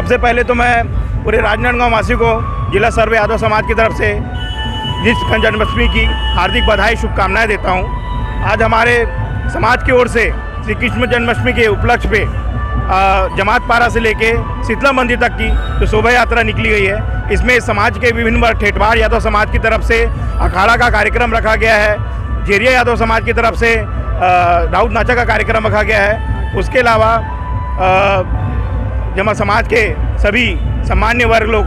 सबसे पहले तो मैं पूरे राजनांदगांव वासी को जिला सर्व यादव समाज की तरफ से कृष्ण जन्माष्टमी की हार्दिक बधाई शुभकामनाएं देता हूं। आज हमारे समाज की ओर से श्री कृष्ण जन्माष्टमी के उपलक्ष्य पे जमात पारा से लेके शीतला मंदिर तक की जो शोभा यात्रा निकली गई है, इसमें समाज के विभिन्न वर्ग ठेठवाड़ यादव समाज की तरफ से अखाड़ा का कार्यक्रम रखा गया है, जेरिया यादव समाज की तरफ से राउत नाचा का कार्यक्रम रखा गया है। उसके अलावा जमा समाज के सभी सामान्य वर्ग लोग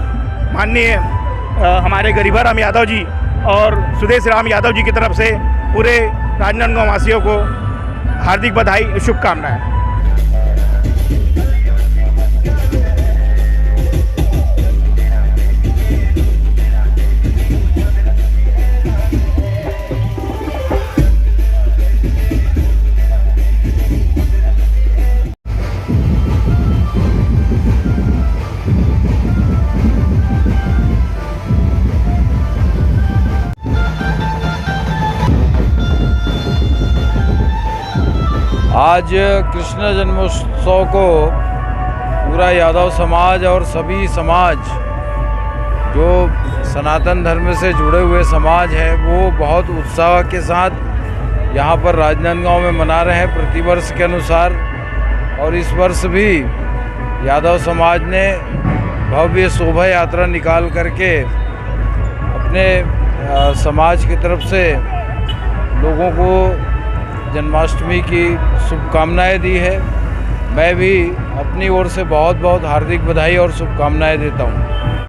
माननीय हमारे गरीबा राम यादव जी और सुदेश राम यादव जी की तरफ से पूरे राजनांदगांव वासियों को हार्दिक बधाई शुभकामनाएं। आज कृष्ण जन्मोत्सव को पूरा यादव समाज और सभी समाज जो सनातन धर्म से जुड़े हुए समाज हैं वो बहुत उत्साह के साथ यहाँ पर राजनांदगांव में मना रहे हैं प्रतिवर्ष के अनुसार। और इस वर्ष भी यादव समाज ने भव्य शोभा यात्रा निकाल करके अपने समाज की तरफ से लोगों को जन्माष्टमी की शुभकामनाएं दी है। मैं भी अपनी ओर से बहुत बहुत हार्दिक बधाई और शुभकामनाएं देता हूं।